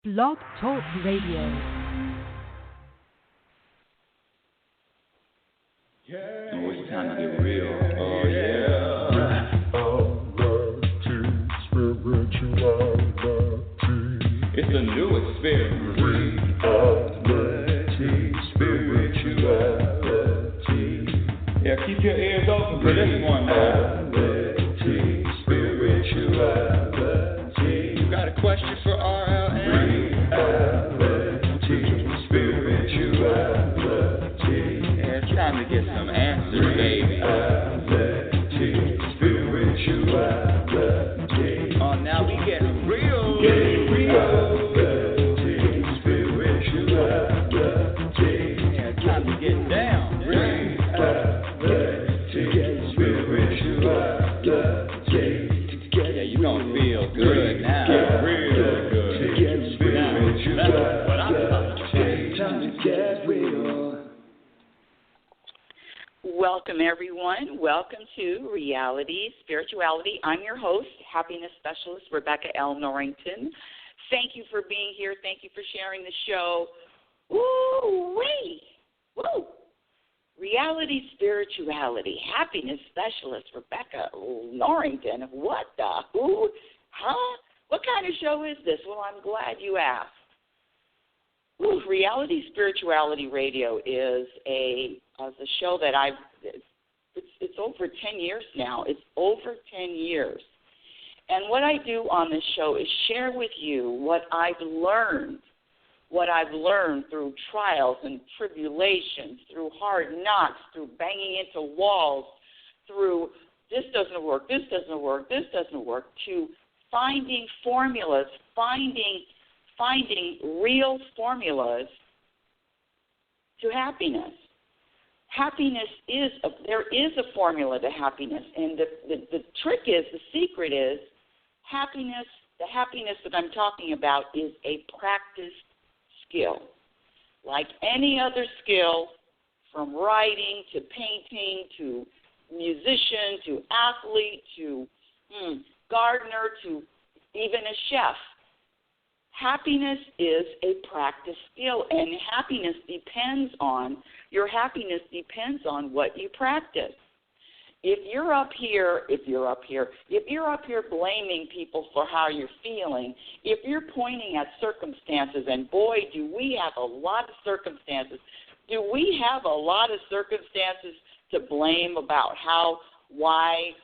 Blog Talk Radio. Oh, it's time to get real. Oh, yeah. It's a new experience. Reality, spirituality. Yeah, keep your ears open for this one now. Reality, spirituality. You got a question for RLN? Reality, spirituality. Yeah, it's time to get some answers, baby. Reality, spirituality. Oh, now we getting real. Getting real. Reality, spirituality. Yeah, it's time to get down. Reality, spirituality. Yeah, you gonna feel good now. Real good. Now, that's what I'm talking about. Time to get real. Welcome, everyone. Welcome to Reality Spirituality. I'm your host, happiness specialist Rebecca L. Norrington. Thank you for being here. Thank you for sharing the show. Woo-wee! Woo! Reality Spirituality, happiness specialist Rebecca Norrington. What the who? Huh? What kind of show is this? Well, I'm glad you asked. Ooh, Reality Spirituality Radio is a show that it's over 10 years now. It's over 10 years. And what I do on this show is share with you what I've learned through trials and tribulations, through hard knocks, through banging into walls, through this doesn't work, to finding formulas, finding real formulas to happiness. There is a formula to happiness, and the trick is, the secret is, happiness, the happiness that I'm talking about is a practiced skill. Like any other skill, from writing to painting to musician to athlete to gardener to even a chef, happiness is a practice skill, and your happiness depends on what you practice. If you're up here blaming people for how you're feeling, if you're pointing at circumstances, and boy, do we have a lot of circumstances. Do we have a lot of circumstances to blame about why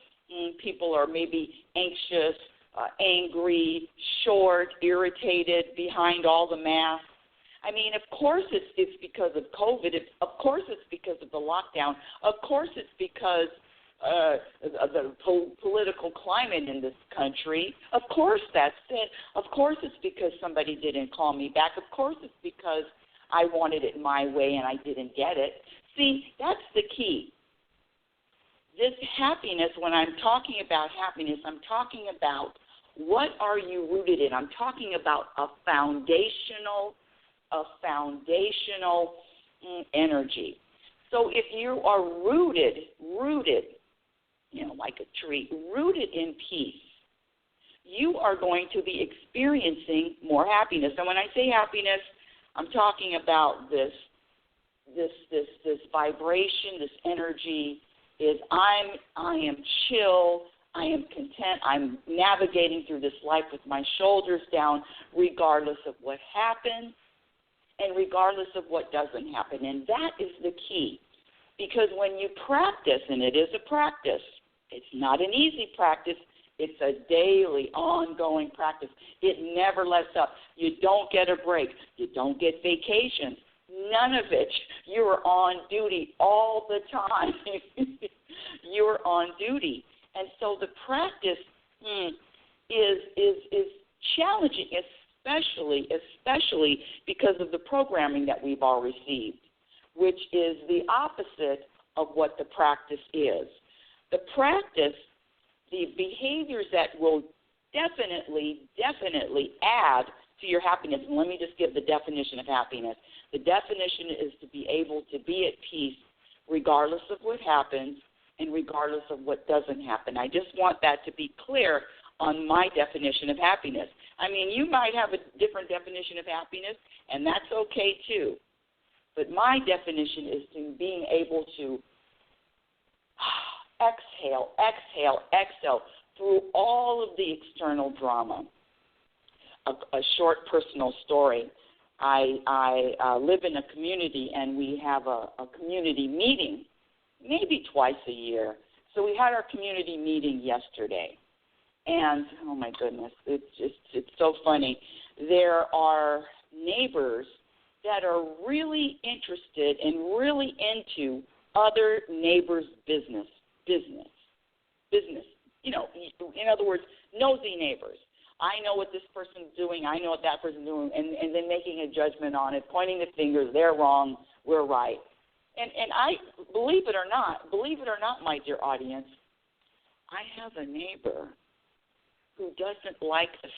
people are maybe anxious, angry, short, irritated behind all the masks? I mean, of course it's because of COVID. Of course it's because of the lockdown. Of course it's because of the political climate in this country. Of course that's it. Of course it's because somebody didn't call me back. Of course it's because I wanted it my way and I didn't get it. See, that's the key. This happiness, when I'm talking about happiness, I'm talking about what are you rooted in. I'm talking about a foundational energy. So if you are rooted, like a tree, rooted in peace, you are going to be experiencing more happiness. And when I say happiness, I'm talking about this vibration, this energy is I am chill, I am content, I'm navigating through this life with my shoulders down, regardless of what happens and regardless of what doesn't happen. And that is the key. Because when you practice, and it is a practice, it's not an easy practice, it's a daily, ongoing practice. It never lets up. You don't get a break. You don't get vacations. None of it. You are on duty all the time. You're on duty. And so the practice is challenging, especially because of the programming that we've all received, which is the opposite of what the practice is. The practice, the behaviors that will definitely add to your happiness. And let me just give the definition of happiness. The definition is to be able to be at peace regardless of what happens and regardless of what doesn't happen. I just want that to be clear on my definition of happiness. I mean, you might have a different definition of happiness, and that's okay too. But my definition is to being able to exhale through all of the external drama. A short personal story. I live in a community, and we have a community meeting maybe twice a year. So we had our community meeting yesterday. And, oh, my goodness, it's so funny. There are neighbors that are really interested and really into other neighbors' business. You know, in other words, nosy neighbors. I know what this person's doing. I know what that person's doing, and then making a judgment on it, pointing the fingers. They're wrong. We're right. And I believe it or not, my dear audience, I have a neighbor who doesn't like the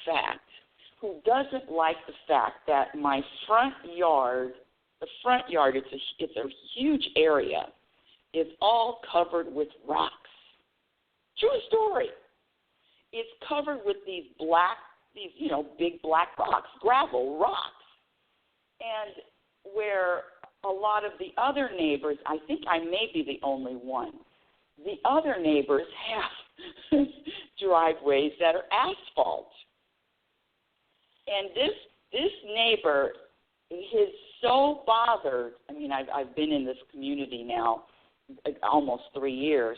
fact that my front yard, it's a huge area, is all covered with rocks. True story. It's covered with these big black rocks, gravel rocks. And where a lot of the other neighbors, I think I may be the only one, the other neighbors have driveways that are asphalt. And this neighbor is so bothered. I mean, I've been in this community now almost 3 years.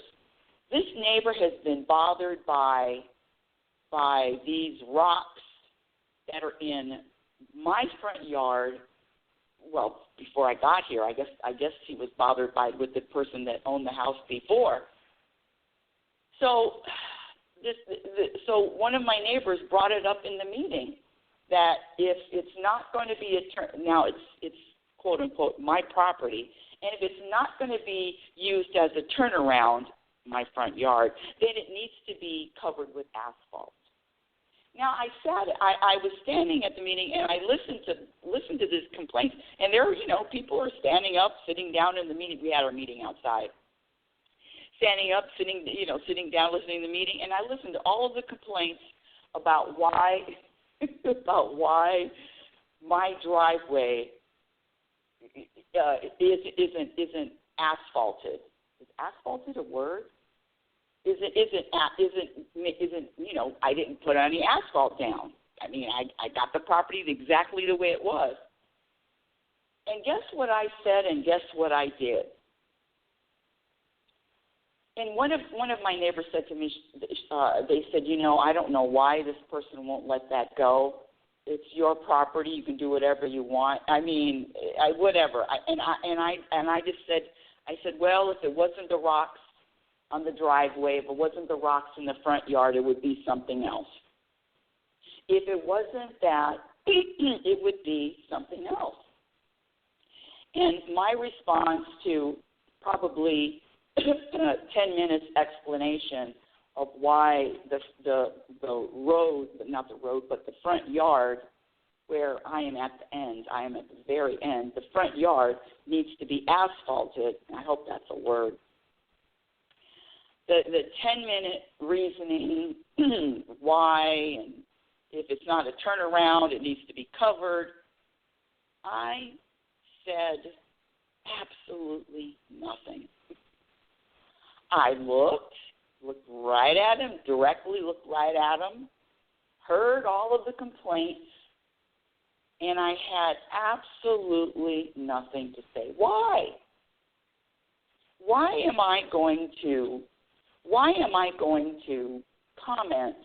This neighbor has been bothered by these rocks that are in my front yard. Well, before I got here, I guess he was bothered with the person that owned the house before. So one of my neighbors brought it up in the meeting that if it's not going to be now it's quote unquote my property, and if it's not going to be used as a turnaround, my front yard, then it needs to be covered with asphalt. Now I was standing at the meeting, and I listened to this complaint, and there, people are standing up, sitting down in the meeting. We had our meeting outside. Standing up, sitting down, listening to the meeting, and I listened to all of the complaints about why my driveway isn't asphalted. Is asphalted a word? I didn't put any asphalt down. I mean, I got the property exactly the way it was. And guess what I said, and guess what I did? And one of my neighbors said to me, they said, I don't know why this person won't let that go. It's your property. You can do whatever you want. I mean, whatever. I just said, well, if it wasn't the rocks on the driveway, if it wasn't the rocks in the front yard, it would be something else. If it wasn't that, it would be something else. And my response to probably 10 minutes explanation of why the road, not the road, but the front yard, where I am at the end, I am at the very end, the front yard needs to be asphalted. I hope that's a word. The 10-minute reasoning why, and if it's not a turnaround, it needs to be covered. I said absolutely nothing. I looked right at him, looked right at him, heard all of the complaints, and I had absolutely nothing to say. Why? Why am I going to comment,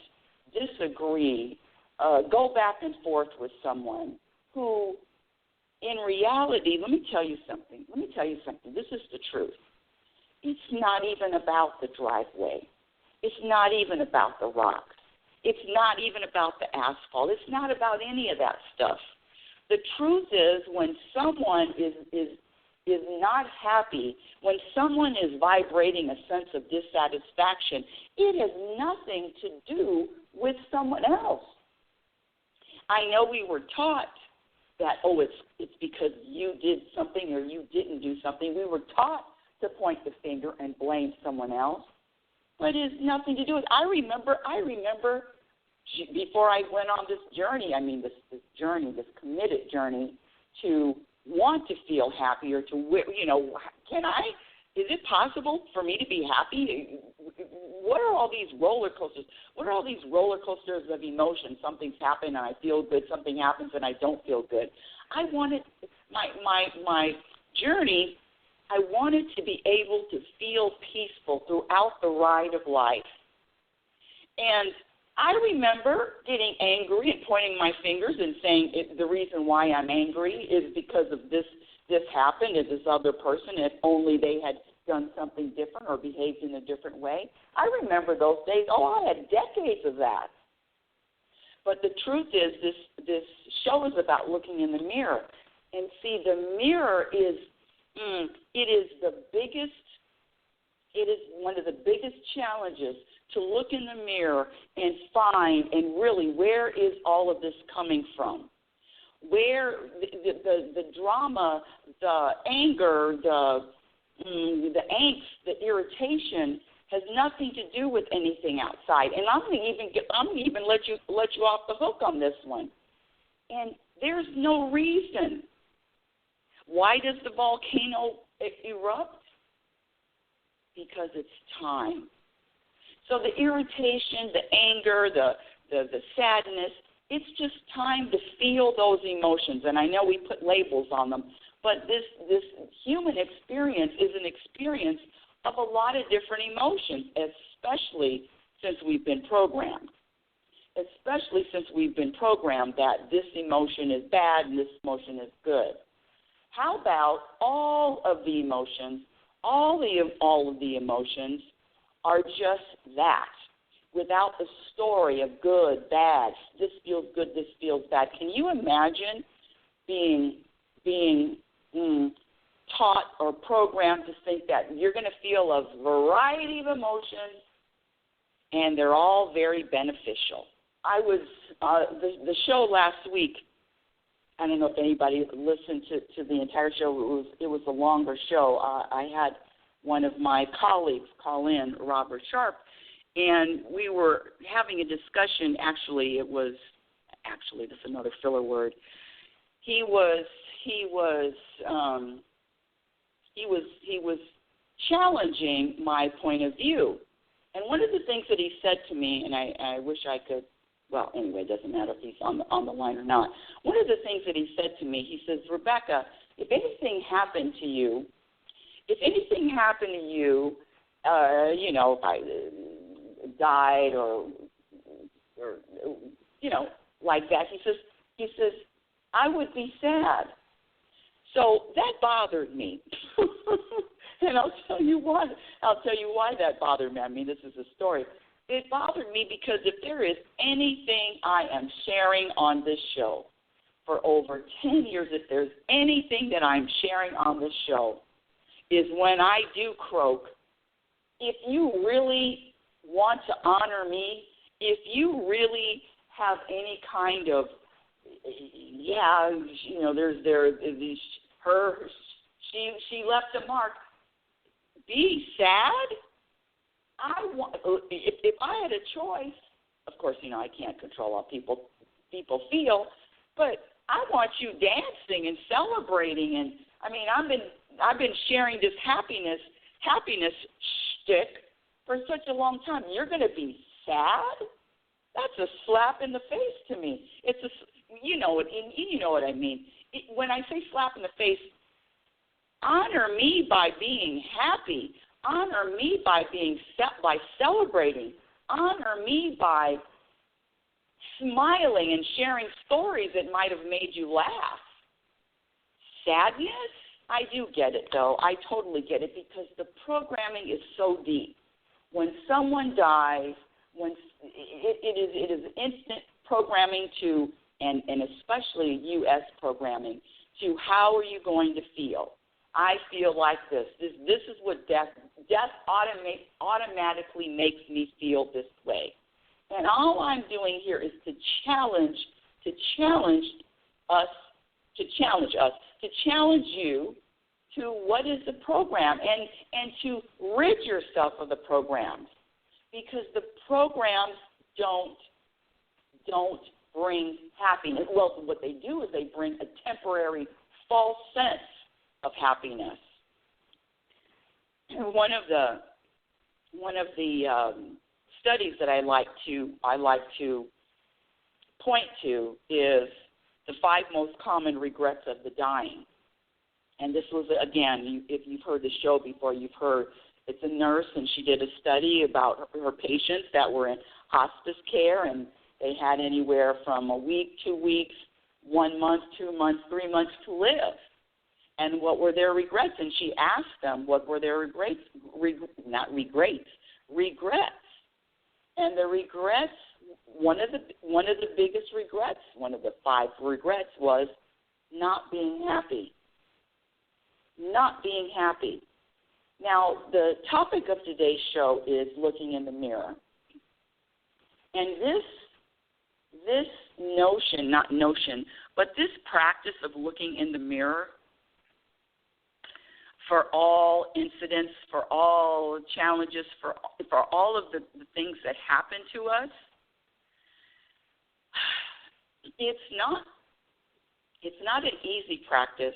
disagree, go back and forth with someone who, in reality, let me tell you something. This is the truth. It's not even about the driveway. It's not even about the rocks. It's not even about the asphalt. It's not about any of that stuff. The truth is, when someone is not happy, when someone is vibrating a sense of dissatisfaction, it has nothing to do with someone else. I know we were taught that, it's because you did something or you didn't do something. We were taught to point the finger and blame someone else, but it has nothing to do with. I remember before I went on this journey, this journey, this committed journey to want to feel happier, is it possible for me to be happy? What are all these roller coasters? What are all these roller coasters of emotion? Something's happened and I feel good. Something happens and I don't feel good. I wanted my journey. I wanted to be able to feel peaceful throughout the ride of life. And I remember getting angry and pointing my fingers and saying the reason why I'm angry is because of this happened to this other person. If only they had done something different or behaved in a different way. I remember those days. I had decades of that. But the truth is, this show is about looking in the mirror. And see, the mirror is one of the biggest challenges, to look in the mirror and find, and really, where is all of this coming from? Where the drama, the anger, the angst, the irritation has nothing to do with anything outside. And I'm gonna even let you off the hook on this one. And there's no reason. Why does the volcano erupt? Because it's time. So the irritation, the anger, the sadness, it's just time to feel those emotions. And I know we put labels on them, but this human experience is an experience of a lot of different emotions, especially since we've been programmed. Especially since we've been programmed that this emotion is bad and this emotion is good. How about all of the emotions, all of the emotions are just that, without the story of good, bad, this feels good, this feels bad. Can you imagine being taught or programmed to think that you're going to feel a variety of emotions and they're all very beneficial? I was, the show last week, I don't know if anybody listened to the entire show. It was a longer show. I had one of my colleagues call in, Robert Sharp, and we were having a discussion. Actually, that's another filler word. He was challenging my point of view. And one of the things that he said to me, and I wish I could, well, anyway, it doesn't matter if he's on the line or not. One of the things that he said to me, he says, Rebecca, if anything happened to you, if I died or like that, he says, I would be sad. So that bothered me. And I'll tell you why that bothered me. I mean, this is a story. It bothered me because if there is anything I am sharing on this show for over 10 years, if there's anything that I'm sharing on this show, is when I do croak, if you really want to honor me, if you really have any kind of, she left a mark, be sad. If I had a choice, of course, I can't control how people feel, but I want you dancing and celebrating. And I mean, I've been sharing this happiness shtick for such a long time. You're going to be sad? That's a slap in the face to me. It's you know what I mean. When I say slap in the face, honor me by being happy. Honor me by celebrating. Honor me by smiling and sharing stories that might have made you laugh. Sadness? I do get it, though. I totally get it because the programming is so deep. When someone dies, when it is instant programming to, and especially U.S. programming, to how are you going to feel? I feel like this. This is what death automatically makes me feel this way. And all I'm doing here is to challenge you to what is the program and to rid yourself of the programs, because the programs don't don't bring happiness. Well, what they do is they bring a temporary false sense of happiness. One of the studies that I like to point to is the 5 most common regrets of the dying. And this was, again, if you've heard the show before, you've heard it's a nurse, and she did a study about her patients that were in hospice care, and they had anywhere from a week, 2 weeks, 1 month, 2 months, 3 months to live. And what were their regrets? And she asked them what were their regrets. And the regrets, one of the biggest regrets, one of the 5 regrets was not being happy. Not being happy. Now, the topic of today's show is looking in the mirror. And this this practice of looking in the mirror for all incidents, for all challenges, for all of the things that happen to us, it's not an easy practice,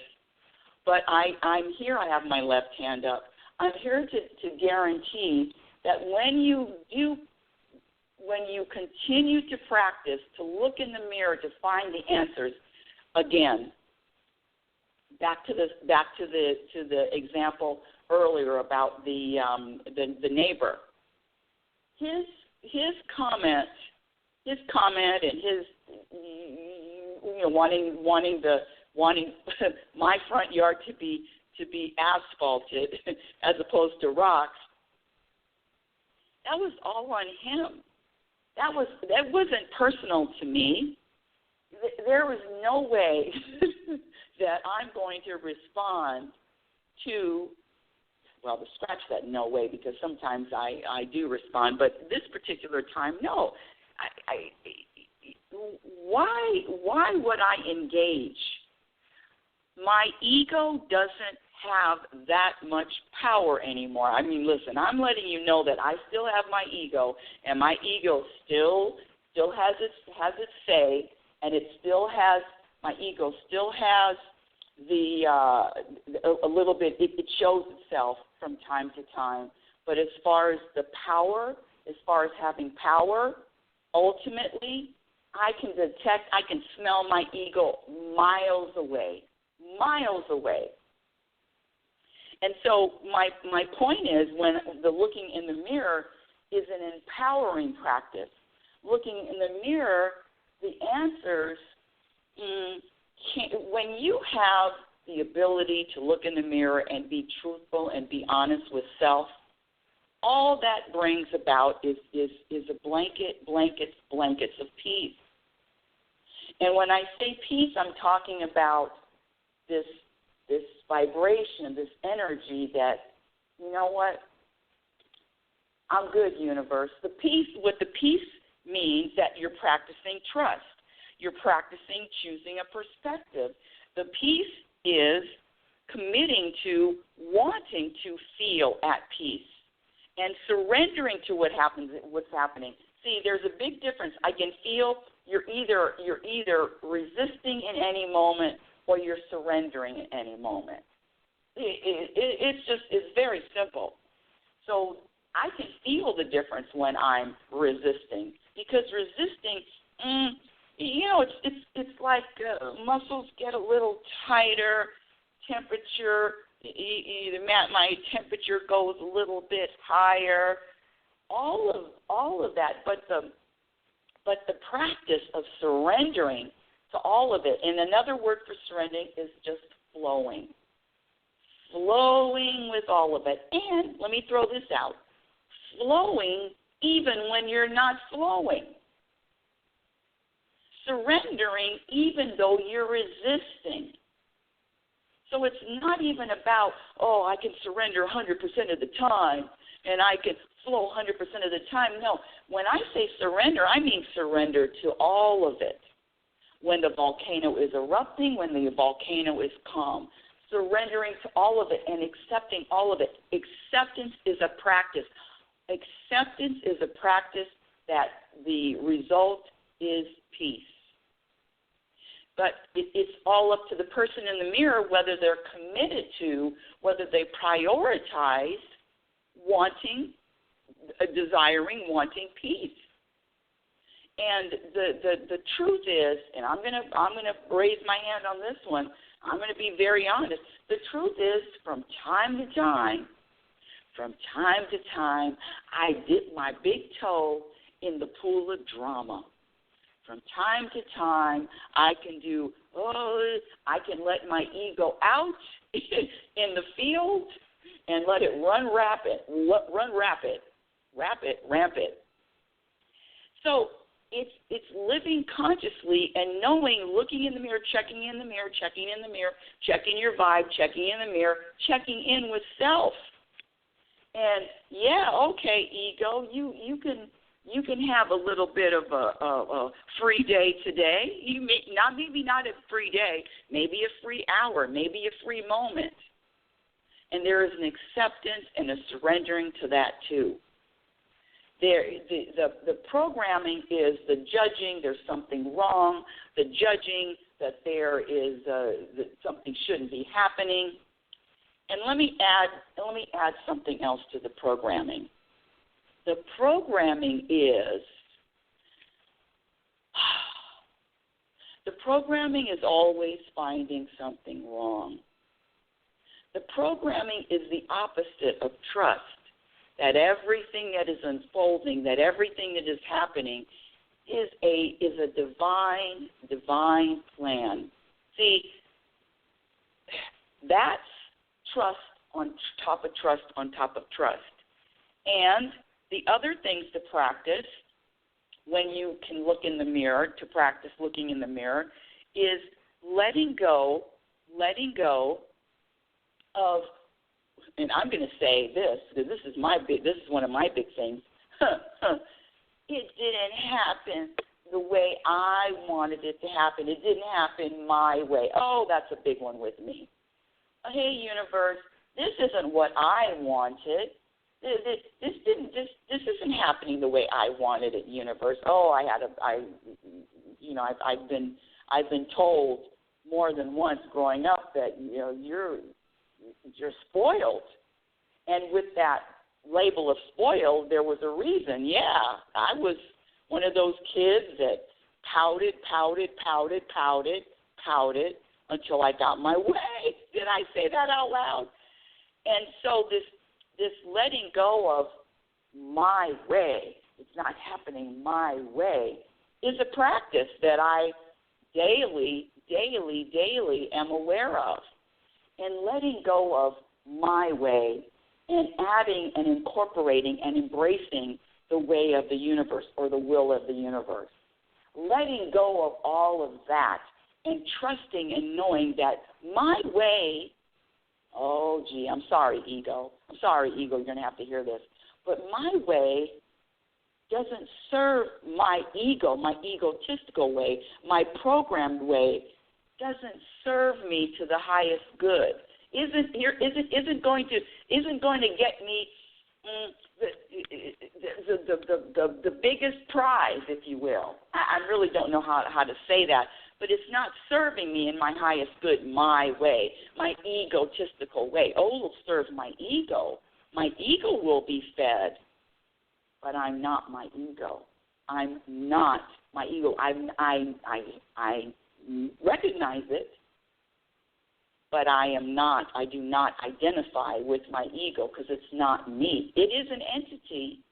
but I'm here, I have my left hand up. I'm here to guarantee that when you continue to practice, to look in the mirror, to find the answers, again, back to the example earlier about the neighbor. His comment and his wanting my front yard to be asphalted as opposed to rocks. That was all on him. That wasn't personal to me. There was no way that I'm going to respond to, well, scratch that no way, because sometimes I do respond, but this particular time, no. Why would I engage? My ego doesn't have that much power anymore. I mean, listen, I'm letting you know that I still have my ego, and my ego still has its say, and my ego still has a little bit. It shows itself from time to time. But as far as the power, as far as having power, ultimately, I can smell my ego miles away. And so my point is, when the looking in the mirror is an empowering practice. Looking in the mirror, the answers, when you have the ability to look in the mirror and be truthful and be honest with self, all that brings about is a blankets of peace. And when I say peace, I'm talking about this vibration, this energy that, you know what, I'm good, universe. What the peace means that you're practicing trust. You're practicing choosing a perspective. The peace is committing to wanting to feel at peace and surrendering to what's happening. See, there's a big difference. I can feel you're either resisting in any moment or you're surrendering at any moment. It's very simple. So I can feel the difference when I'm resisting, because resisting, it's like muscles get a little tighter, temperature, my temperature goes a little bit higher, all of that. But the practice of surrendering to all of it, and another word for surrendering is just flowing with all of it. And let me throw this out, flowing even when you're not flowing. Surrendering even though you're resisting. So it's not even about, I can surrender 100% of the time and I can flow 100% of the time. No, when I say surrender, I mean surrender to all of it. When the volcano is erupting, when the volcano is calm, surrendering to all of it and accepting all of it. Acceptance is a practice. Acceptance is a practice that the result is peace. But it's all up to the person in the mirror whether they're committed to, whether they prioritize desiring, wanting peace. And the truth is, and I'm gonna raise my hand on this one. I'm gonna be very honest. The truth is, from time to time, I dip my big toe in the pool of drama. From time to time, I can let my ego out in the field and let it run rampant. So it's living consciously and knowing, looking in the mirror, checking in the mirror, checking your vibe, checking in the mirror, checking in with self. And ego, you can have a little bit of a free day today. Maybe not a free day, maybe a free hour, maybe a free moment. And there is an acceptance and a surrendering to that too. The programming is the judging. There's something wrong. The judging that there is that something shouldn't be happening. And let me add something else to the programming. The programming is always finding something wrong. The programming is the opposite of trust, that everything that is unfolding, that everything that is happening is a divine plan. See, that's trust on top of trust on top of trust. And the other things to practice when you can look in the mirror, to practice looking in the mirror, is letting go of, and I'm going to say this because this is one of my big things. It didn't happen the way I wanted it to happen. It didn't happen my way. Oh, that's a big one with me. Hey, universe, this isn't what I wanted. This isn't happening the way I wanted it, universe. Oh, I've been told more than once growing up that you're spoiled, and with that label of spoiled, there was a reason. Yeah, I was one of those kids that pouted until I got my way. Did I say that out loud? And so this letting go of my way, it's not happening my way, is a practice that I daily am aware of. And letting go of my way and adding and incorporating and embracing the way of the universe or the will of the universe. Letting go of all of that and trusting and knowing that my way, oh, gee, I'm sorry, ego, you're going to have to hear this, but my way doesn't serve my ego, my egotistical way, my programmed way, doesn't serve me to the highest good. Isn't going to get me the biggest prize, if you will. I really don't know how to say that, but it's not serving me in my highest good, my way, my egotistical way. Oh, it'll serve my ego. My ego will be fed, but I'm not my ego. I'm not my ego. I recognize it, but I do not identify with my ego because it's not me. It is an entity,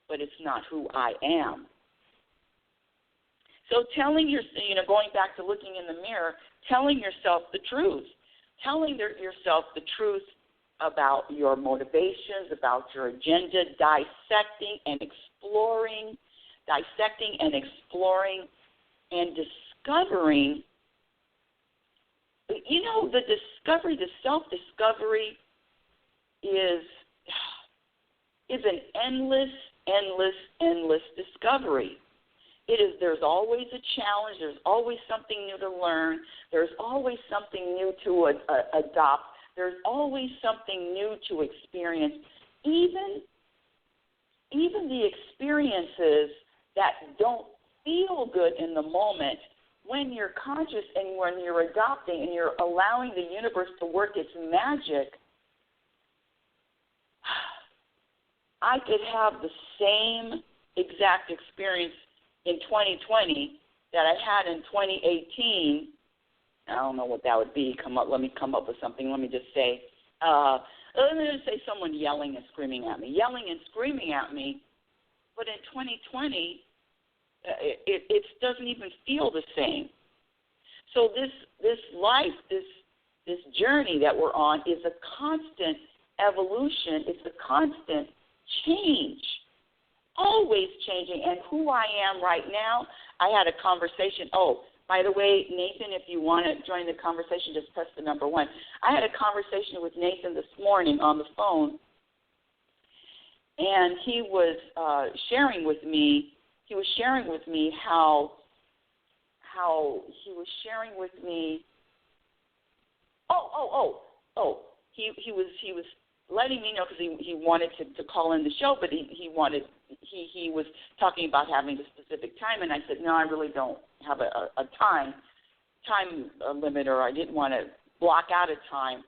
but it's not who I am. So going back to looking in the mirror, telling yourself the truth, telling yourself the truth about your motivations, about your agenda, dissecting and exploring, and discovering. The self-discovery is an endless discovery. There's always a challenge. There's always something new to learn. There's always something new to adopt. There's always something new to experience. Even the experiences that don't feel good in the moment, when you're conscious and when you're adopting and you're allowing the universe to work its magic, I could have the same exact experience in 2020 that I had in 2018. I don't know what that would be. Let me come up with something. Let me just say someone yelling and screaming at me. But in 2020, it doesn't even feel the same. So this life, this journey that we're on is a constant evolution. It's a constant change, always changing. And who I am right now, I had a conversation. Oh, by the way, Nathan, if you want to join the conversation, just press the number 1. I had a conversation with Nathan this morning on the phone, and he was sharing with me how he was sharing with me. He was letting me know because he wanted to call in the show, but he was talking about having a specific time, and I said, no, I really don't have a time limit, or I didn't want to block out a time.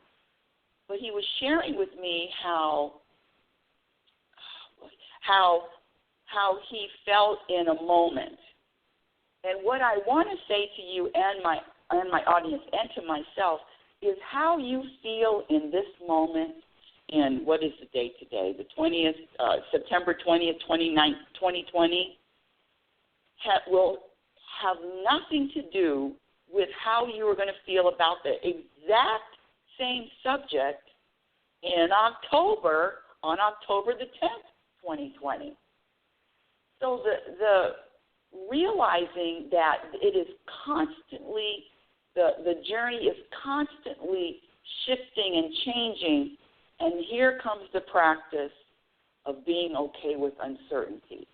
But he was sharing with me how he felt in a moment. And what I want to say to you and my audience and to myself is how you feel in this moment. And what is the date today? The 20th, September 20th, 2020, will have nothing to do with how you are going to feel about the exact same subject on October the 10th, 2020. So the realizing that it is constantly, the journey is constantly shifting and changing. And here comes the practice of being okay with uncertainty.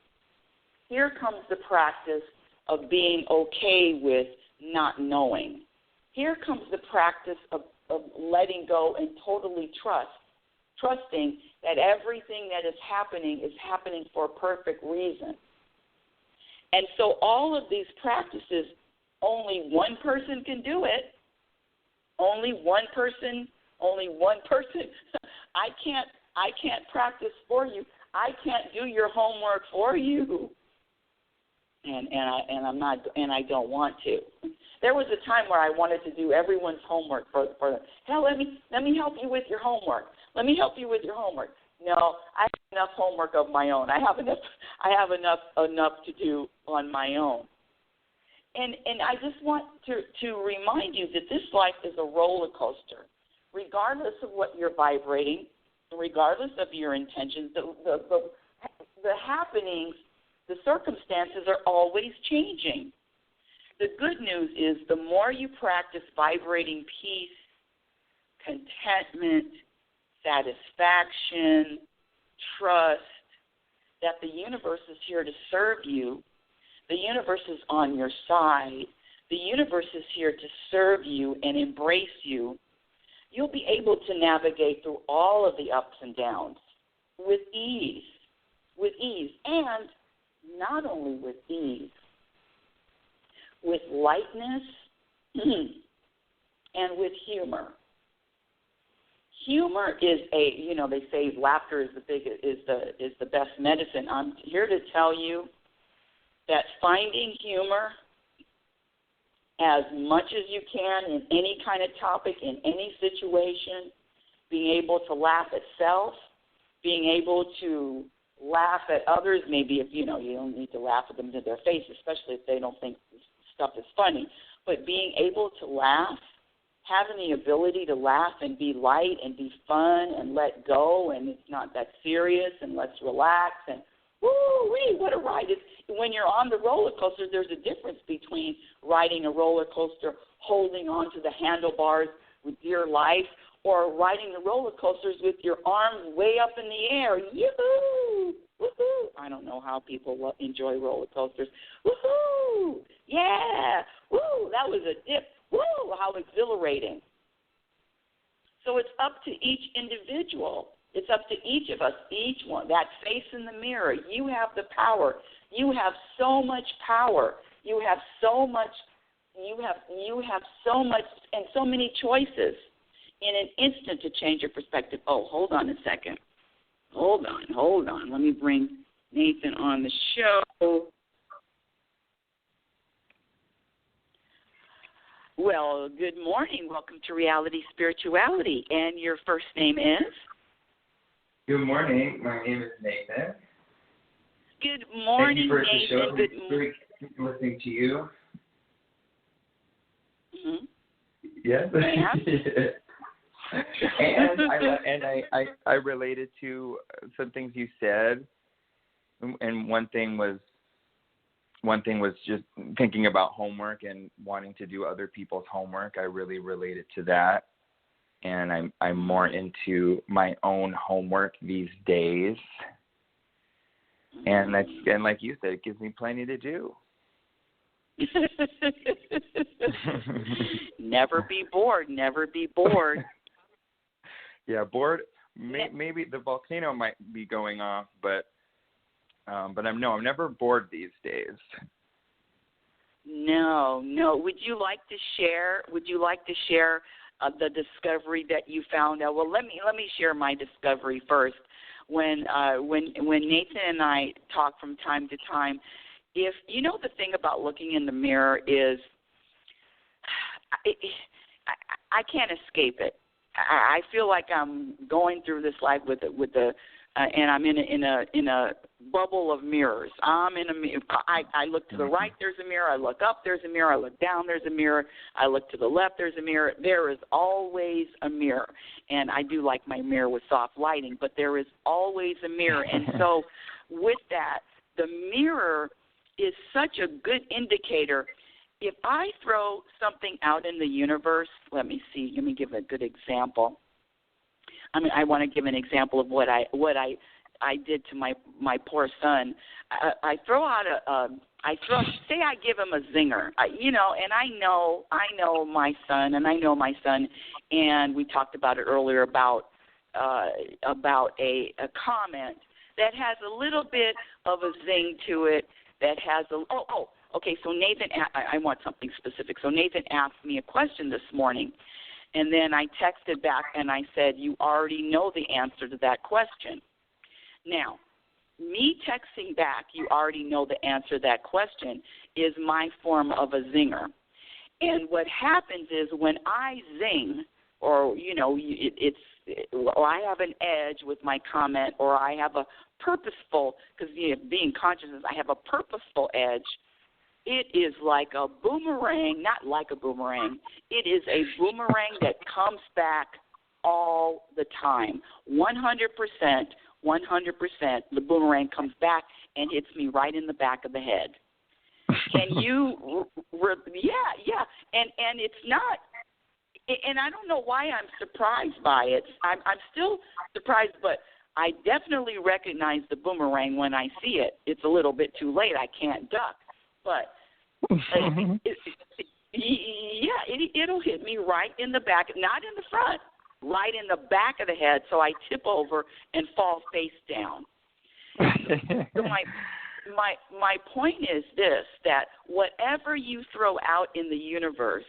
Here comes the practice of being okay with not knowing. Here comes the practice of letting go and totally trusting that everything that is happening for a perfect reason. And so all of these practices, only one person can do it. Only one person. I can't practice for you. I can't do your homework for you. And I don't want to. There was a time where I wanted to do everyone's homework for them. Hell, let me help you with your homework. Let me help you with your homework. No, I have enough homework of my own. I have enough to do on my own. And I just want to remind you that this life is a roller coaster. Regardless of what you're vibrating, regardless of your intentions, the happenings, the circumstances are always changing. The good news is the more you practice vibrating peace, contentment, satisfaction, trust, that the universe is here to serve you, the universe is on your side, the universe is here to serve you and embrace you, you'll be able to navigate through all of the ups and downs with ease, and not only with ease, with lightness and with humor. Humor is they say laughter is the best medicine. I'm here to tell you that finding humor as much as you can in any kind of topic, in any situation, being able to laugh at self, being able to laugh at others, maybe if, you don't need to laugh at them to their face, especially if they don't think stuff is funny, but being able to laugh, having the ability to laugh and be light and be fun and let go, and it's not that serious, and let's relax, and woo-wee, what a ride. When you're on the roller coaster, there's a difference between riding a roller coaster, holding on to the handlebars with dear life, or riding the roller coasters with your arms way up in the air. Yoo-hoo! Woo-hoo! I don't know how people enjoy roller coasters. Woo-hoo! Yeah! Woo! That was a dip. Woo! How exhilarating. So it's up to each individual It's up to each of us, each one. That face in the mirror, you have the power. You have so much power. You have so much. You have so much and so many choices in an instant to change your perspective. Oh, hold on a second. Hold on. Let me bring Nathan on the show. Well, good morning. Welcome to Reality Spirituality. And your first name is? Good morning. My name is Nathan. Good morning, Nathan. Nathan. Good morning. Listening to you. Mm-hmm. Yes. and I related to some things you said, and one thing was just thinking about homework and wanting to do other people's homework. I really related to that, and I'm more into my own homework these days. And like you said, it gives me plenty to do. Never be bored. Never be bored. Yeah, bored. Maybe the volcano might be going off, but I'm never bored these days. No. Would you like to share? The discovery that you found out? Well, let me share my discovery first. When Nathan and I talk from time to time, if you know the thing about looking in the mirror is, I can't escape it. I feel like I'm going through this life and I'm in a bubble of mirrors. I'm in a mirror. I look to the right, there's a mirror. I look up, there's a mirror. I look down, there's a mirror. I look to the left, there's a mirror. There is always a mirror. And I do like my mirror with soft lighting, but there is always a mirror. And so with that, the mirror is such a good indicator. If I throw something out in the universe, let me give a good example. I want to give an example of what I did to my poor son. I throw out say I give him a zinger, and I know my son, and we talked about it earlier about a comment that has a little bit of a zing to it, that has okay, so Nathan, I want something specific. So Nathan asked me a question this morning, and then I texted back and I said, you already know the answer to that question. Now, me texting back, you already know the answer to that question, is my form of a zinger. And what happens is when I zing, or, or I have an edge with my comment, or I have a purposeful, because being conscious is I have a purposeful edge, it is like a boomerang, not like a boomerang. It is a boomerang that comes back all the time. 100%, the boomerang comes back and hits me right in the back of the head. And and it's not, and I don't know why I'm surprised by it. I'm still surprised, but I definitely recognize the boomerang when I see it. It's a little bit too late. I can't duck. But it'll hit me right in the back, not in the front, right in the back of the head, so I tip over and fall face down. So my point is this, that whatever you throw out in the universe,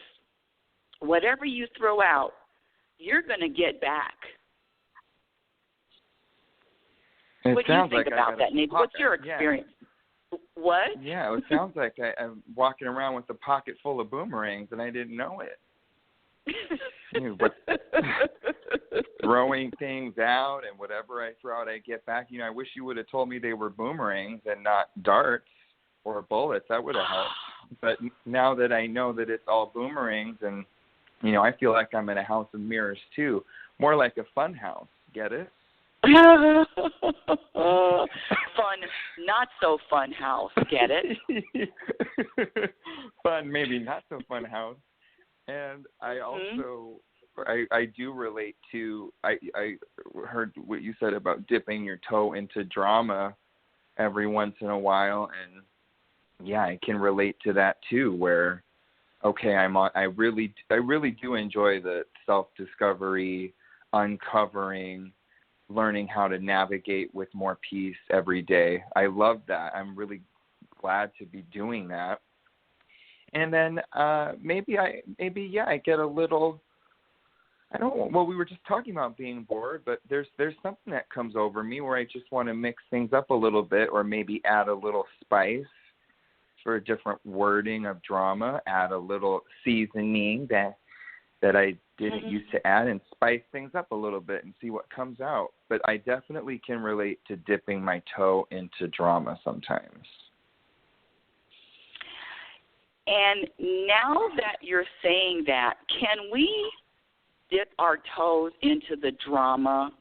whatever you throw out, you're going to get back. What do you think about that, Nate? What's your experience? Yeah. What? Yeah, it sounds like I'm walking around with a pocket full of boomerangs and I didn't know it. Throwing things out, and whatever I throw out, I get back. I wish you would have told me they were boomerangs and not darts or bullets. That would have helped. But now that I know that it's all boomerangs, and I feel like I'm in a house of mirrors too, more like a fun house. Get it? Fun, not so fun house. Get it? Fun, maybe not so fun house. And I also, I do relate to, I heard what you said about dipping your toe into drama every once in a while, and yeah, I can relate to that too, where, okay, I really do enjoy the self-discovery, uncovering, learning how to navigate with more peace every day. I love that. I'm really glad to be doing that. And then maybe I get a little, I don't know, well, we were just talking about being bored, but there's something that comes over me where I just want to mix things up a little bit, or maybe add a little spice for a different wording of drama, add a little seasoning that I didn't used to add, and spice things up a little bit and see what comes out. But I definitely can relate to dipping my toe into drama sometimes. And now that you're saying that, can we dip our toes into the drama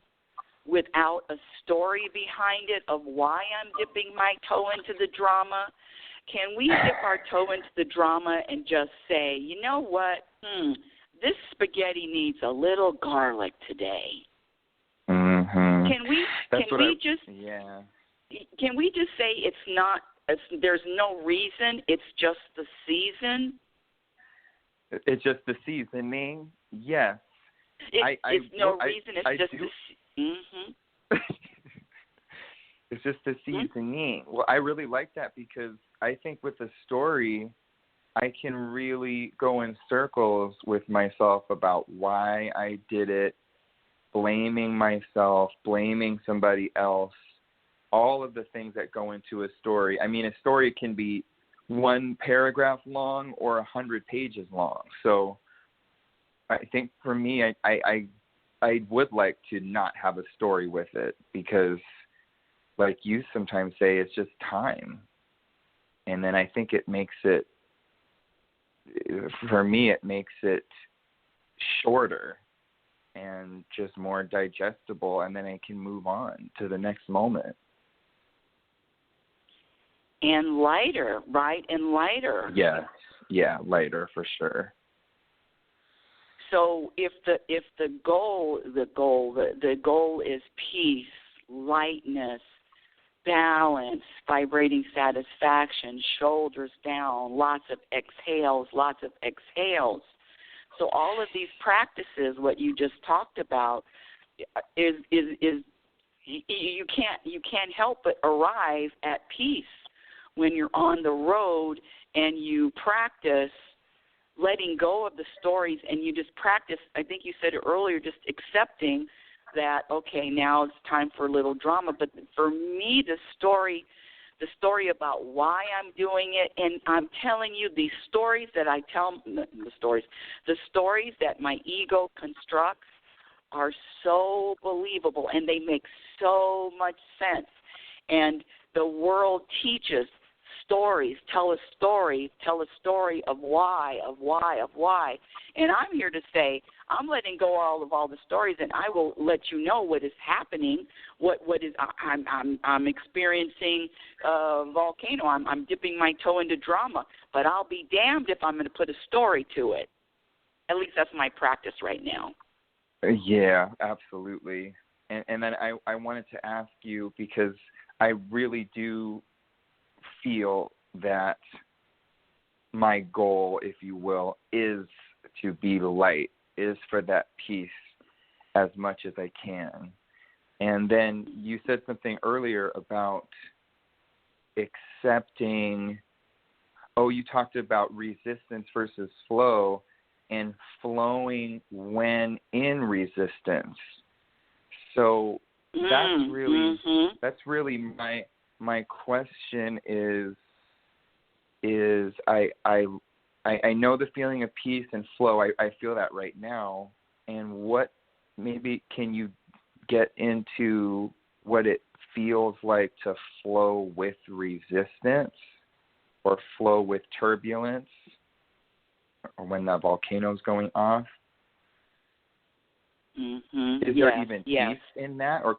without a story behind it of why I'm dipping my toe into the drama? Can we dip our toe into the drama and just say, you know what, this spaghetti needs a little garlic today? Mm-hmm. Can we just say there's no reason, it's just the season? It's just the seasoning, yes. It's no reason, it's just It's just the seasoning. Well, I really like that because I think with a story, I can really go in circles with myself about why I did it, blaming myself, blaming somebody else, all of the things that go into a story. I mean, a story can be one paragraph long or 100 pages long. So I think for me, I would like to not have a story with it because, like you sometimes say, it's just time. And then I think it makes it, for me, it makes it shorter and just more digestible, and then I can move on to the next moment. And lighter, right? And lighter. Yes. Yeah, lighter for sure. So if the goal is peace, lightness, balance, vibrating satisfaction, shoulders down, lots of exhales. So all of these practices, what you just talked about, is you can't help but arrive at peace when you're on the road and you practice letting go of the stories, and you just practice, I think you said it earlier, just accepting that, okay, now it's time for a little drama. But for me, the story about why I'm doing it, and I'm telling you, the stories that my ego constructs are so believable, and they make so much sense. And the world teaches stories, tell a story of why. And I'm here to say, I'm letting go of all the stories, and I will let you know what is happening. What is I'm experiencing a volcano. I'm dipping my toe into drama, but I'll be damned if I'm going to put a story to it. At least that's my practice right now. Yeah, absolutely. And then I wanted to ask you, because I really do feel that my goal, if you will, is to be light, is for that peace as much as I can. And then you said something earlier about accepting, you talked about resistance versus flow, and flowing when in resistance. So that's really my question is I know the feeling of peace and flow. I feel that right now. And what, maybe can you get into what it feels like to flow with resistance or flow with turbulence, or when the volcano's going off? Is there even peace in that, or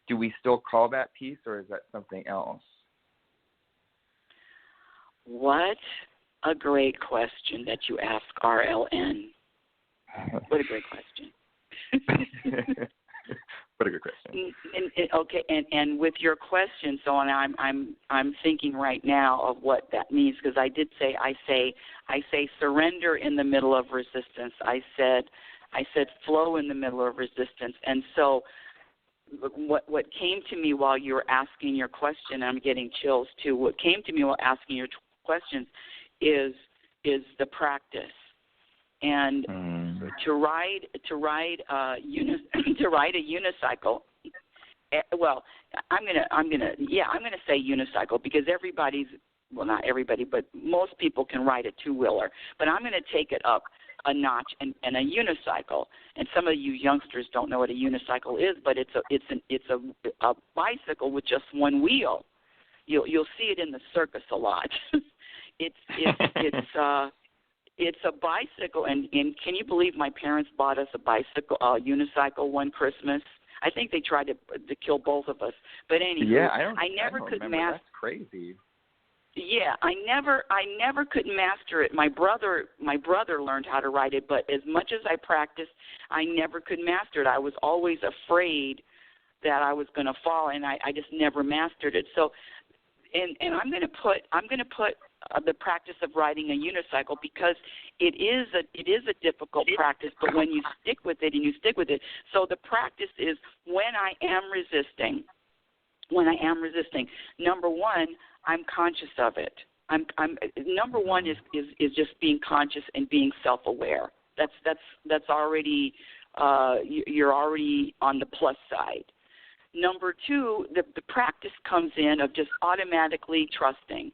do we still call that peace, or is that something else? What a great question that you ask, RLN. What a great question. What a good question. And with your question, so I'm thinking right now of what that means, because I did say I say surrender in the middle of resistance. I said flow in the middle of resistance. And so what came to me while you were asking your question, I'm getting chills too. What came to me while asking your questions is the practice. And to ride a unicycle. Well, I'm gonna say unicycle because not everybody, but most people can ride a two-wheeler. But I'm gonna take it up a notch and a unicycle. And some of you youngsters don't know what a unicycle is, but it's a bicycle with just one wheel. You'll see it in the circus a lot. It's a bicycle, and can you believe my parents bought us a unicycle one Christmas? I think they tried to kill both of us. But anyway, I never could master. That's crazy. Yeah, I never could master it. My brother learned how to ride it, but as much as I practiced, I never could master it. I was always afraid that I was going to fall, and I just never mastered it. So, and I'm going to put the practice of riding a unicycle because it is a difficult practice, but when you stick with it, so the practice is when I am resisting, number one, I'm conscious of it. Number one is just being conscious and being self-aware. That's already you're already on the plus side. Number two, the practice comes in of just automatically trusting.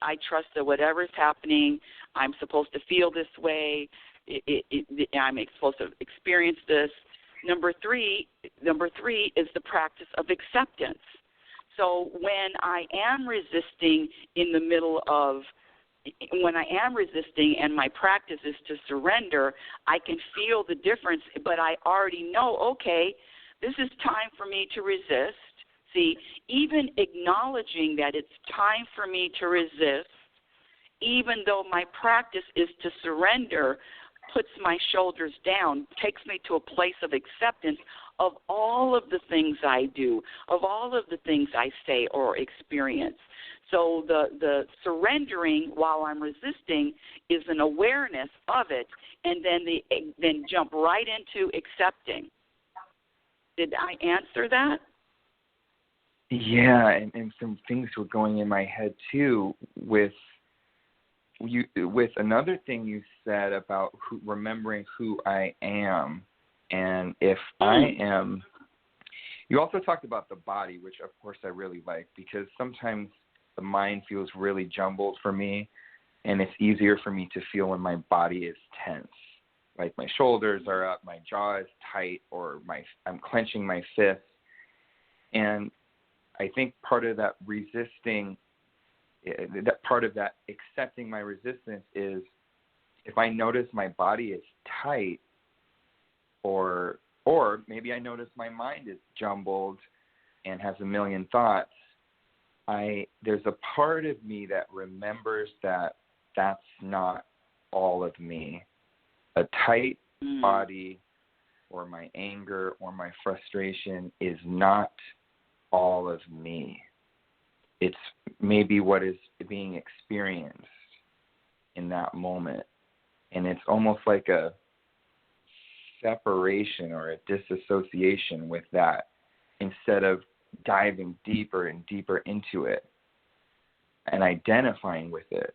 I trust that whatever is happening, I'm supposed to feel this way. I'm supposed to experience this. Number three is the practice of acceptance. So when I am resisting and my practice is to surrender, I can feel the difference, but I already know, okay, this is time for me to resist. See, even acknowledging that it's time for me to resist, even though my practice is to surrender, puts my shoulders down, takes me to a place of acceptance of all of the things I do, of all of the things I say or experience. So the surrendering while I'm resisting is an awareness of it, and then jump right into accepting. Did I answer that? Yeah, and some things were going in my head too with another thing you said about remembering who I am, and if I am. You also talked about the body, which of course I really like because sometimes the mind feels really jumbled for me, and it's easier for me to feel when my body is tense. Like my shoulders are up, my jaw is tight, or I'm clenching my fists. And I think part of that resisting, that part of that accepting my resistance is if I notice my body is tight, or maybe I notice my mind is jumbled and has a million thoughts, there's a part of me that remembers that that's not all of me. A tight body or my anger or my frustration is not all of me. It's maybe what is being experienced in that moment. And it's almost like a separation or a disassociation with that instead of diving deeper and deeper into it and identifying with it.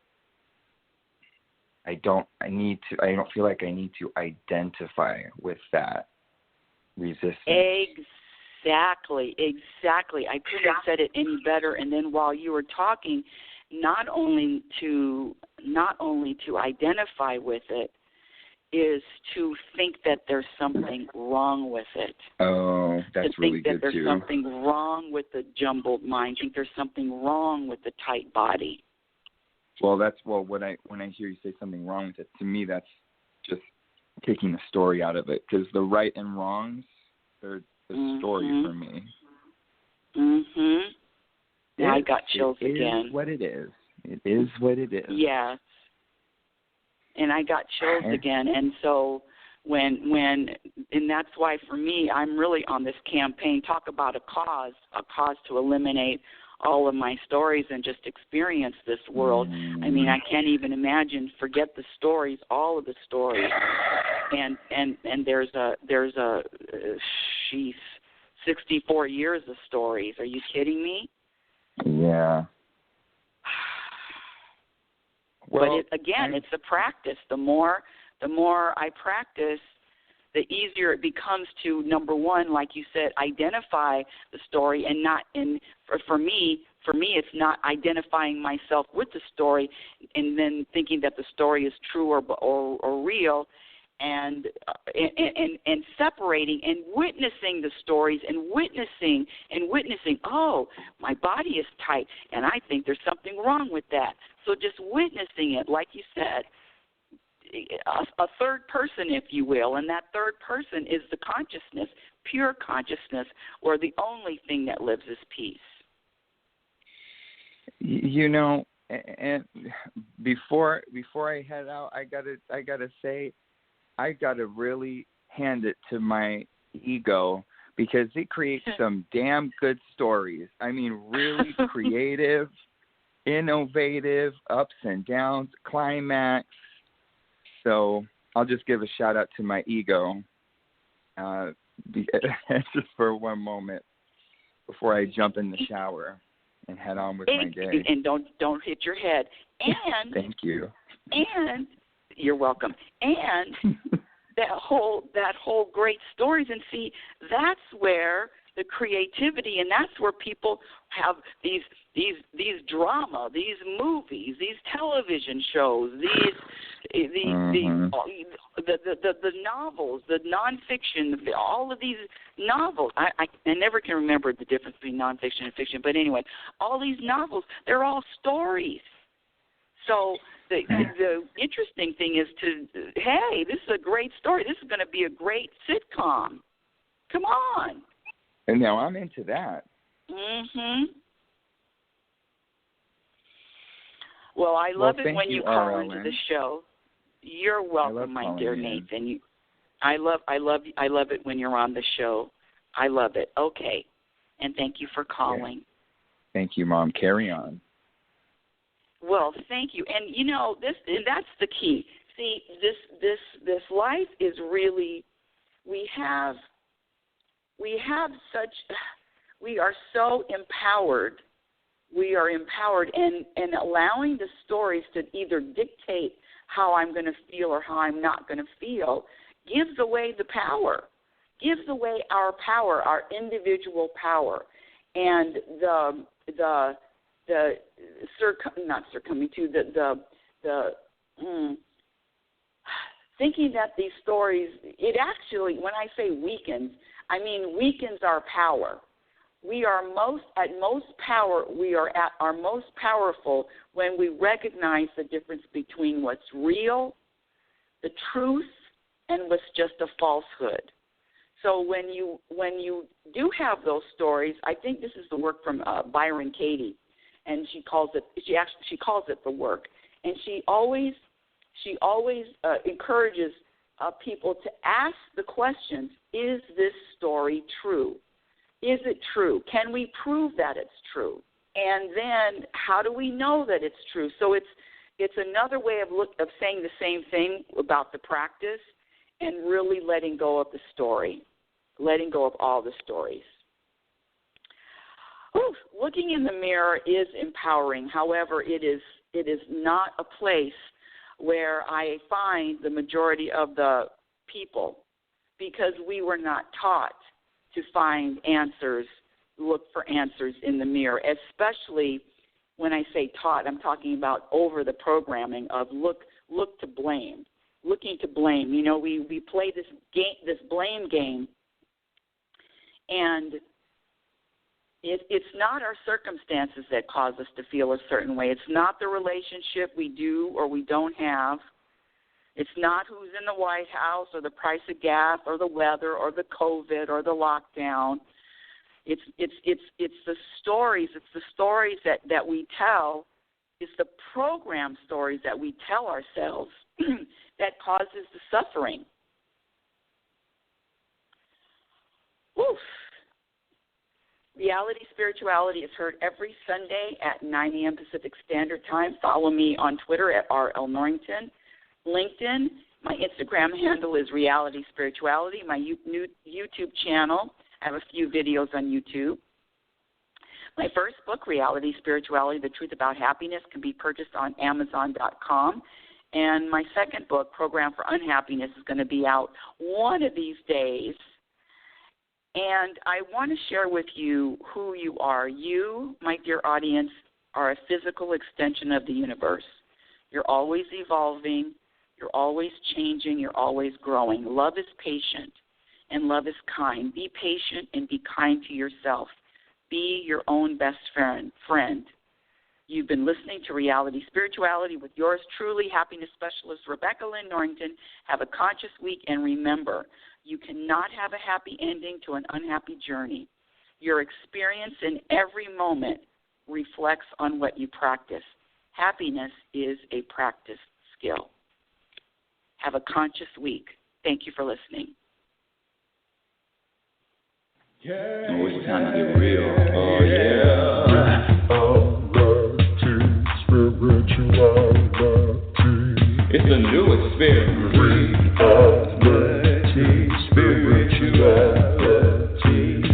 I don't feel like I need to identify with that resistance. Exactly. I couldn't have said it any better. And then while you were talking, not only to identify with it is to think that there's something wrong with it. Oh, that's really good too. To think that there's something wrong with the jumbled mind. Think there's something wrong with the tight body. Well, when I hear you say something wrong with it, to me that's just taking the story out of it, because the right and wrongs, they're the story for me. Yeah, I got chills again. It is what it is. It is what it is. Yes. And I got chills again, and so and that's why for me, I'm really on this campaign. Talk about a cause to eliminate all of my stories and just experience this world. I mean, I can't even imagine. Forget the stories, all of the stories, and there's a sheath, 64 years of stories. Are you kidding me? Yeah. Well, but it's a practice. The more I practice, the easier it becomes to, number one, like you said, identify the story, and for me, it's not identifying myself with the story and then thinking that the story is true or real, and separating and witnessing the stories and witnessing. Oh, my body is tight, and I think there's something wrong with that. So just witnessing it, like you said, a third person, if you will, and that third person is the consciousness, pure consciousness, or the only thing that lives is peace. You know, and before I head out, I gotta say, I gotta really hand it to my ego, because it creates some damn good stories. I mean, really creative, innovative, ups and downs, climax. So I'll just give a shout out to my ego, just for one moment before I jump in the shower and head on with my day. And don't hit your head. And thank you. And you're welcome. And that whole great stories, and see, that's where the creativity, and that's where people have these drama, these movies, these television shows, the novels, the nonfiction, all of these novels. I never can remember the difference between nonfiction and fiction, but anyway, all these novels, they're all stories. So the interesting thing is hey, this is a great story. This is going to be a great sitcom. Come on. And now I'm into that. Mhm. Well, I love it when you call into the show. You're welcome, my dear Nathan. I love it when you're on the show. I love it. Okay. And thank you for calling. Yeah. Thank you, Mom. Carry on. Well, thank you. And you know, that's the key. See, this life is really, we are so empowered. We are empowered, and allowing the stories to either dictate how I'm going to feel or how I'm not going to feel gives away the power, gives away our power, our individual power, and thinking that these stories, it actually, when I say weakens, I mean weakens our power. We are at our most powerful when we recognize the difference between what's real, the truth, and what's just a falsehood. So when you do have those stories, I think this is the work from Byron Katie, and she calls it the work, and she always encourages people to ask the questions: is this story true? Is it true? Can we prove that it's true? And then how do we know that it's true? So it's another way of saying the same thing about the practice, and really letting go of the story, letting go of all the stories. Looking in the mirror is empowering. However, it is not a place where I find the majority of the people, because we were not taught to find answers, look for answers in the mirror, especially when I say taught, I'm talking about over the programming of look to blame, looking to blame. You know, we play this game, this blame game, and it's not our circumstances that cause us to feel a certain way. It's not the relationship we do or we don't have. It's not who's in the White House or the price of gas or the weather or the COVID or the lockdown. It's the stories. It's the stories that we tell. It's the program stories that we tell ourselves that causes the suffering. Oof. Reality Spirituality is heard every Sunday at 9 a.m. Pacific Standard Time. Follow me on Twitter at RL Norrington. LinkedIn, my Instagram handle is Reality Spirituality. My YouTube channel, I have a few videos on YouTube. My first book, Reality Spirituality, The Truth About Happiness, can be purchased on Amazon.com. And my second book, Program for Unhappiness, is going to be out one of these days. And I want to share with you who you are. You, my dear audience, are a physical extension of the universe. You're always evolving. You're always changing. You're always growing. Love is patient, and love is kind. Be patient and be kind to yourself. Be your own best friend. You've been listening to Reality Spirituality with yours truly, happiness specialist Rebecca Lynn Norrington. Have a conscious week, and remember, you cannot have a happy ending to an unhappy journey. Your experience in every moment reflects on what you practice. Happiness is a practice skill. Have a conscious week. Thank you for listening. Oh, it's time to get real. Oh, yeah. It's a new experience. Reality Spirituality.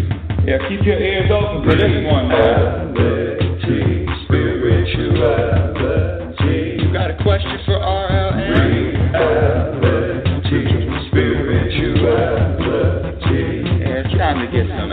Yeah, keep your ears open for this one now. Reality Spirituality. You got a question for RLN? Reality Spirituality. Yeah, it's time to get some